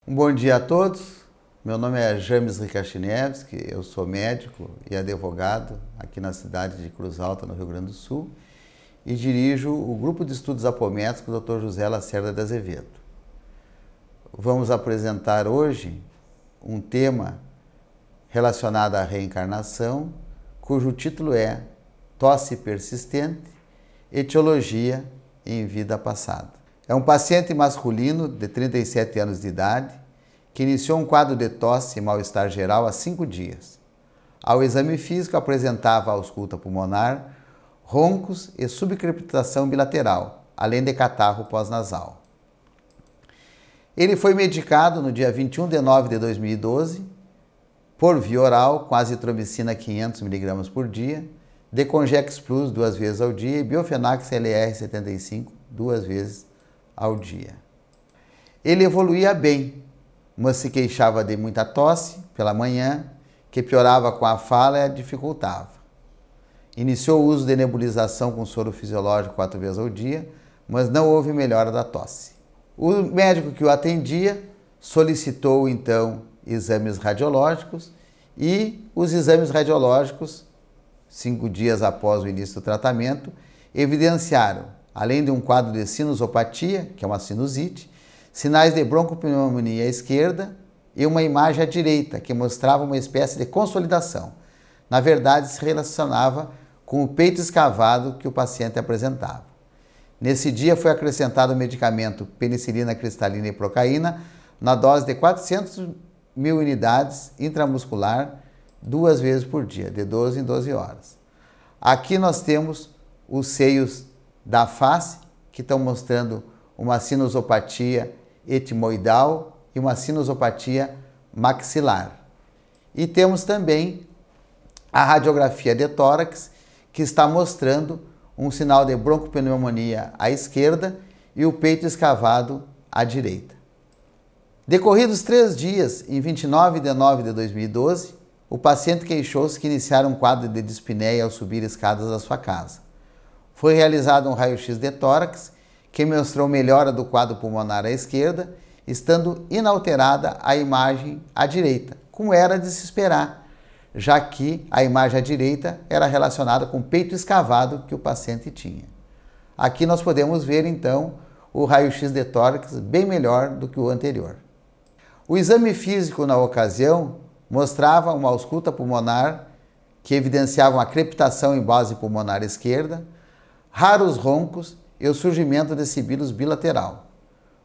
Bom dia a todos, meu nome é James Rikashniewski, eu sou médico e advogado aqui na cidade de Cruz Alta, no Rio Grande do Sul, e dirijo o Grupo de Estudos Apométricos Dr. José Lacerda de Azevedo. Vamos apresentar hoje um tema relacionado à reencarnação, cujo título é Tosse Persistente, Etiologia em Vida Passada. É um paciente masculino de 37 anos de idade que iniciou um quadro de tosse e mal-estar geral há 5 dias. Ao exame físico apresentava ausculta pulmonar, roncos e subcrepitação bilateral, além de catarro pós-nasal. Ele foi medicado no dia 21 de nove de 2012 por via oral com azitromicina 500 mg por dia, Decongex Plus 2 vezes ao dia e Biofenax LR75 2 vezes ao dia. Ele evoluía bem, mas se queixava de muita tosse pela manhã, que piorava com a fala e a dificultava. Iniciou o uso de nebulização com soro fisiológico 4 vezes ao dia, mas não houve melhora da tosse. O médico que o atendia solicitou então exames radiológicos e os exames radiológicos, 5 dias após o início do tratamento, evidenciaram, além de um quadro de sinusopatia, que é uma sinusite, sinais de broncopneumonia à esquerda e uma imagem à direita, que mostrava uma espécie de consolidação. Na verdade, se relacionava com o peito escavado que o paciente apresentava. Nesse dia foi acrescentado o medicamento penicilina cristalina e procaína na dose de 400 mil unidades intramuscular 2 vezes por dia, de 12 em 12 horas. Aqui nós temos os seios da face, que estão mostrando uma sinusopatia etimoidal e uma sinusopatia maxilar. E temos também a radiografia de tórax, que está mostrando um sinal de broncopneumonia à esquerda e o peito escavado à direita. Decorridos 3 dias, em 29 de nove de 2012, o paciente queixou-se que iniciara um quadro de dispneia ao subir escadas da sua casa. Foi realizado um raio-x de tórax, que mostrou melhora do quadro pulmonar à esquerda, estando inalterada a imagem à direita, como era de se esperar, já que a imagem à direita era relacionada com o peito escavado que o paciente tinha. Aqui nós podemos ver, então, o raio-x de tórax bem melhor do que o anterior. O exame físico, na ocasião, mostrava uma ausculta pulmonar que evidenciava uma crepitação em base pulmonar esquerda, raros roncos e o surgimento de sibilos bilateral.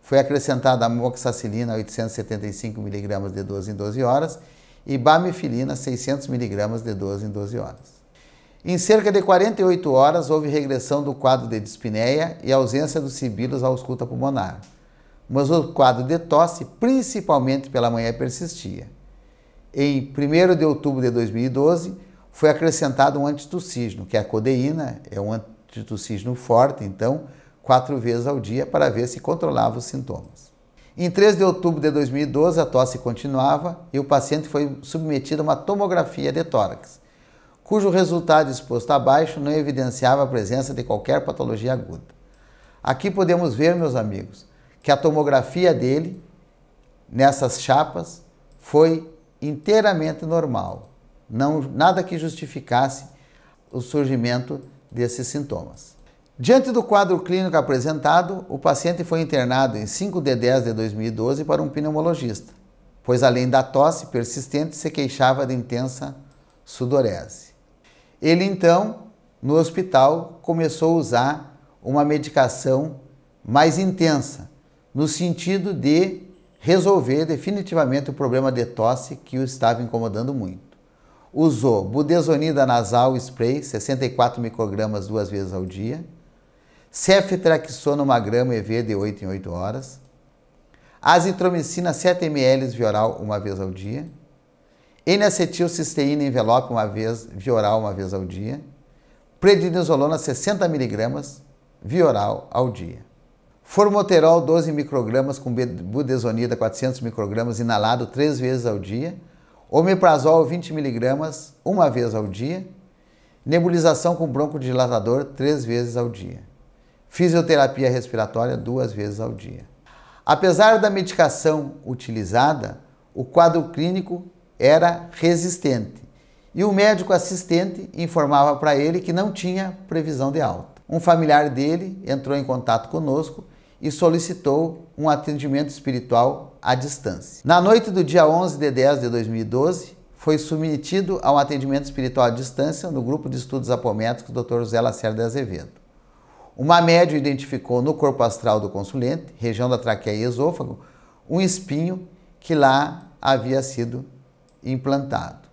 Foi acrescentada a amoxicilina 875 mg de 12 em 12 horas e bamifilina 600 mg de 12 em 12 horas. Em cerca de 48 horas houve regressão do quadro de dispneia e ausência dos sibilos à ausculta pulmonar, mas o quadro de tosse, principalmente pela manhã, persistia. Em 1º de outubro de 2012 foi acrescentado um antitussígeno, que é a codeína, é um antitussígeno forte, então 4 vezes ao dia para ver se controlava os sintomas. Em 3 de outubro de 2012 a tosse continuava e o paciente foi submetido a uma tomografia de tórax, cujo resultado exposto abaixo não evidenciava a presença de qualquer patologia aguda. Aqui podemos ver, meus amigos, que a tomografia dele, nessas chapas, foi inteiramente normal, nada que justificasse o surgimento desses sintomas. Diante do quadro clínico apresentado, o paciente foi internado em 5 de 10 de 2012 para um pneumologista, pois além da tosse persistente se queixava de intensa sudorese. Ele então, no hospital, começou a usar uma medicação mais intensa, no sentido de resolver definitivamente o problema de tosse que o estava incomodando muito. Usou budesonida nasal spray, 64 microgramas 2 vezes ao dia, ceftriaxona 1 grama EV de 8 em 8 horas, azitromicina 7 ml via oral 1 vez ao dia, N-acetilcisteína envelope via oral 1 vez ao dia, prednisolona 60 mg via oral ao dia. Formoterol 12 microgramas com budesonida 400 microgramas inalado 3 vezes ao dia, omeprazol 20 mg 1 vez ao dia, nebulização com broncodilatador 3 vezes ao dia, fisioterapia respiratória 2 vezes ao dia. Apesar da medicação utilizada, o quadro clínico era resistente e o médico assistente informava para ele que não tinha previsão de alta. Um familiar dele entrou em contato conosco e solicitou um atendimento espiritual à distância. Na noite do dia 11 de 10 de 2012, foi submetido a um atendimento espiritual à distância no grupo de estudos apométricos Dr. José Lacerda de Azevedo. Uma médium identificou no corpo astral do consulente, região da traqueia e esôfago, um espinho que lá havia sido implantado.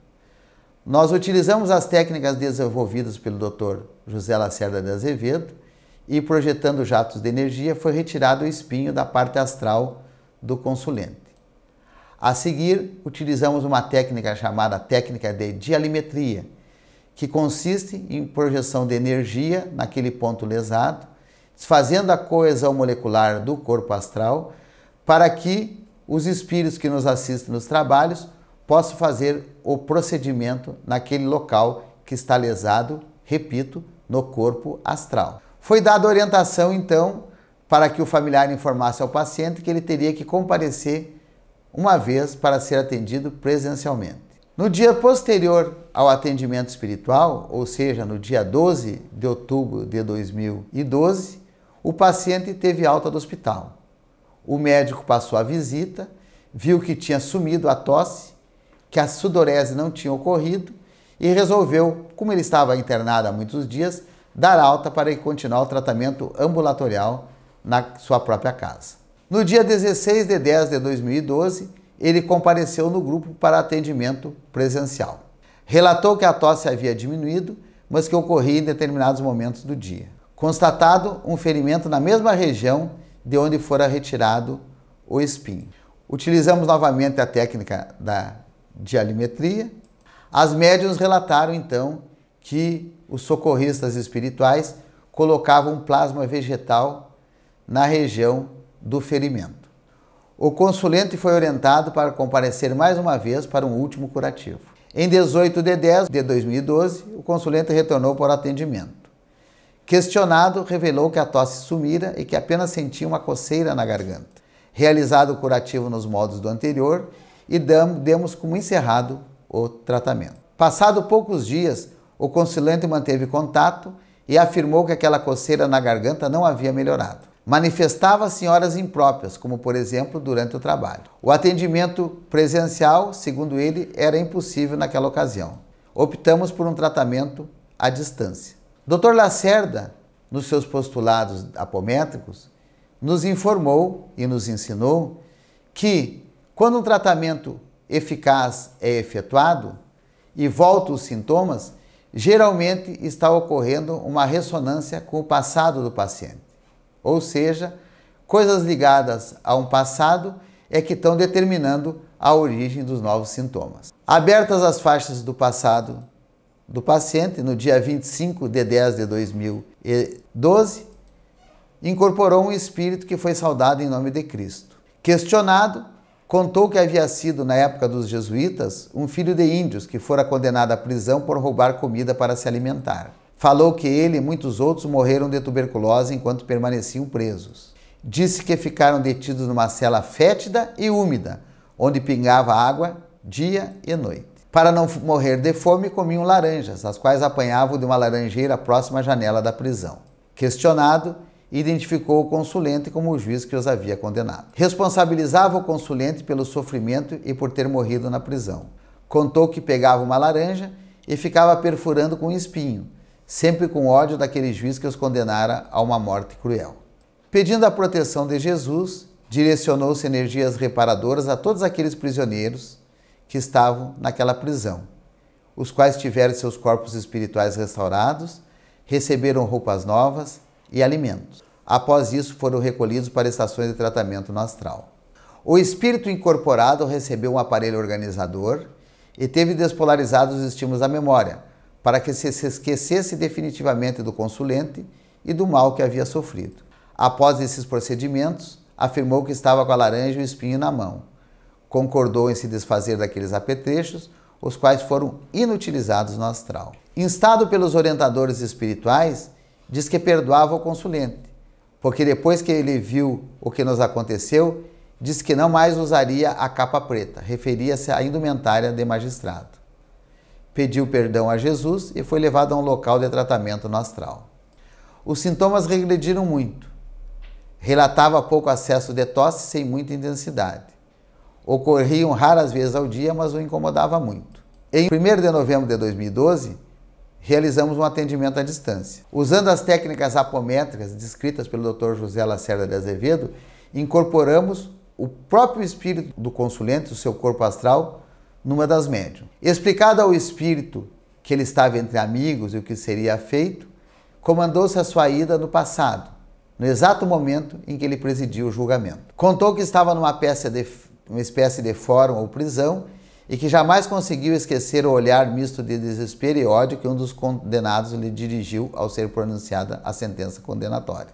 Nós utilizamos as técnicas desenvolvidas pelo Dr. José Lacerda de Azevedo e, projetando jatos de energia, foi retirado o espinho da parte astral do consulente. A seguir, utilizamos uma técnica chamada técnica de dialimetria, que consiste em projeção de energia naquele ponto lesado, desfazendo a coesão molecular do corpo astral, para que os espíritos que nos assistem nos trabalhos possam fazer o procedimento naquele local que está lesado, repito, no corpo astral. Foi dada orientação, então, para que o familiar informasse ao paciente que ele teria que comparecer uma vez para ser atendido presencialmente. No dia posterior ao atendimento espiritual, ou seja, no dia 12 de outubro de 2012, o paciente teve alta do hospital. O médico passou a visita, viu que tinha sumido a tosse, que a sudorese não tinha ocorrido e resolveu, como ele estava internado há muitos dias, dar alta para ele continuar o tratamento ambulatorial na sua própria casa. No dia 16 de 10 de 2012, ele compareceu no grupo para atendimento presencial. Relatou que a tosse havia diminuído, mas que ocorria em determinados momentos do dia. Constatado um ferimento na mesma região de onde fora retirado o espinho. Utilizamos novamente a técnica da dialimetria. As médiuns relataram então que os socorristas espirituais colocavam plasma vegetal na região do ferimento. O consulente foi orientado para comparecer mais uma vez para um último curativo. Em 18 de 10 de 2012, o consulente retornou para o atendimento. Questionado, revelou que a tosse sumira e que apenas sentia uma coceira na garganta. Realizado o curativo nos moldes do anterior e demos como encerrado o tratamento. Passado poucos dias, o consulente manteve contato e afirmou que aquela coceira na garganta não havia melhorado. Manifestava-se em horas impróprias, como por exemplo durante o trabalho. O atendimento presencial, segundo ele, era impossível naquela ocasião. Optamos por um tratamento à distância. Dr. Lacerda, nos seus postulados apométricos, nos informou e nos ensinou que quando um tratamento eficaz é efetuado e voltam os sintomas, geralmente está ocorrendo uma ressonância com o passado do paciente. Ou seja, coisas ligadas a um passado é que estão determinando a origem dos novos sintomas. Abertas as faixas do passado do paciente, no dia 25 de 10 de 2012, incorporou um espírito que foi saudado em nome de Cristo. Questionado, contou que havia sido, na época dos jesuítas, um filho de índios que fora condenado à prisão por roubar comida para se alimentar. Falou que ele e muitos outros morreram de tuberculose enquanto permaneciam presos. Disse que ficaram detidos numa cela fétida e úmida, onde pingava água dia e noite. Para não morrer de fome, comiam laranjas, as quais apanhavam de uma laranjeira próxima à janela da prisão. Questionado, identificou o consulente como o juiz que os havia condenado. Responsabilizava o consulente pelo sofrimento e por ter morrido na prisão. Contou que pegava uma laranja e ficava perfurando com um espinho, sempre com ódio daquele juiz que os condenara a uma morte cruel. Pedindo a proteção de Jesus, direcionou-se energias reparadoras a todos aqueles prisioneiros que estavam naquela prisão, os quais tiveram seus corpos espirituais restaurados, receberam roupas novas e alimentos. Após isso, foram recolhidos para estações de tratamento no astral. O espírito incorporado recebeu um aparelho organizador e teve despolarizados os estímulos da memória, para que se esquecesse definitivamente do consulente e do mal que havia sofrido. Após esses procedimentos, afirmou que estava com a laranja e o espinho na mão. Concordou em se desfazer daqueles apetrechos, os quais foram inutilizados no astral. Instado pelos orientadores espirituais, diz que perdoava o consulente, porque depois que ele viu o que nos aconteceu, disse que não mais usaria a capa preta, referia-se à indumentária de magistrado. Pediu perdão a Jesus e foi levado a um local de tratamento no astral. Os sintomas regrediram muito. Relatava pouco acesso de tosse sem muita intensidade. Ocorriam raras vezes ao dia, mas o incomodava muito. Em 1º de novembro de 2012, realizamos um atendimento à distância. Usando as técnicas apométricas descritas pelo Dr. José Lacerda de Azevedo, incorporamos o próprio espírito do consulente, o seu corpo astral, numa das médiuns. Explicado ao espírito que ele estava entre amigos e o que seria feito, comandou-se a sua ida no passado, no exato momento em que ele presidia o julgamento. Contou que estava numa espécie de fórum ou prisão e que jamais conseguiu esquecer o olhar misto de desespero e ódio que um dos condenados lhe dirigiu ao ser pronunciada a sentença condenatória.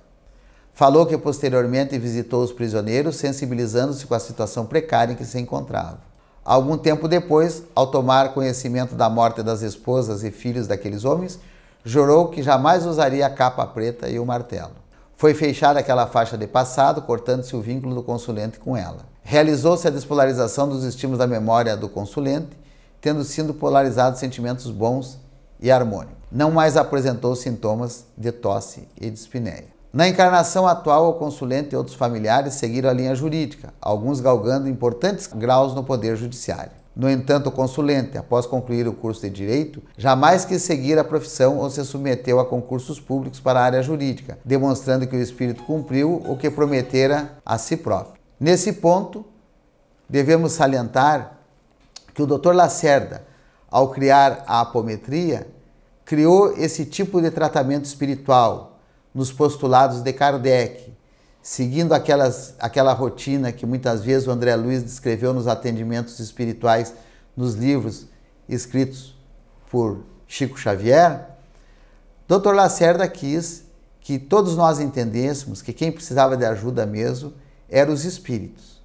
Falou que posteriormente visitou os prisioneiros, sensibilizando-se com a situação precária em que se encontrava. Algum tempo depois, ao tomar conhecimento da morte das esposas e filhos daqueles homens, jurou que jamais usaria a capa preta e o martelo. Foi fechada aquela faixa de passado, cortando-se o vínculo do consulente com ela. Realizou-se a despolarização dos estímulos da memória do consulente, tendo sido polarizados sentimentos bons e harmônicos. Não mais apresentou sintomas de tosse e dispneia. Na encarnação atual, o consulente e outros familiares seguiram a linha jurídica, alguns galgando importantes graus no poder judiciário. No entanto, o consulente, após concluir o curso de Direito, jamais quis seguir a profissão ou se submeteu a concursos públicos para a área jurídica, demonstrando que o espírito cumpriu o que prometera a si próprio. Nesse ponto, devemos salientar que o Dr. Lacerda, ao criar a apometria, criou esse tipo de tratamento espiritual nos postulados de Kardec, seguindo aquela rotina que muitas vezes o André Luiz descreveu nos atendimentos espirituais nos livros escritos por Chico Xavier. Dr. Lacerda quis que todos nós entendêssemos que quem precisava de ajuda mesmo eram os espíritos.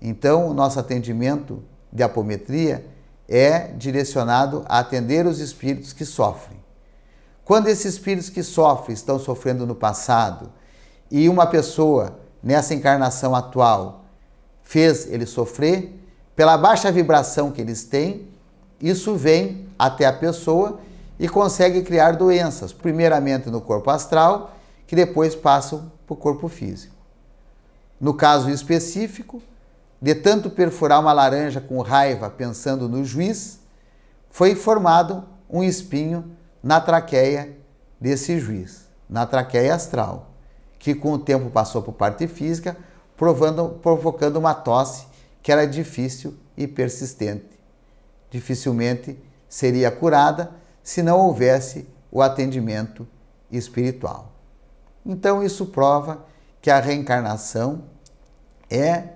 Então, o nosso atendimento de apometria é direcionado a atender os espíritos que sofrem. Quando esses espíritos que sofrem estão sofrendo no passado e uma pessoa nessa encarnação atual fez ele sofrer, pela baixa vibração que eles têm, isso vem até a pessoa e consegue criar doenças, primeiramente no corpo astral, que depois passam para o corpo físico. No caso específico, de tanto perfurar uma laranja com raiva pensando no juiz, foi formado um espinho na traqueia desse juiz, na traqueia astral, que com o tempo passou por parte física, provocando uma tosse que era difícil e persistente. Dificilmente seria curada se não houvesse o atendimento espiritual. Então isso prova que a reencarnação é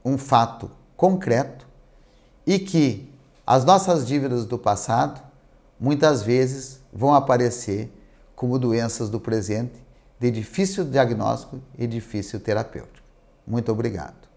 um fato concreto e que as nossas dívidas do passado muitas vezes vão aparecer como doenças do presente de difícil diagnóstico e difícil terapêutico. Muito obrigado.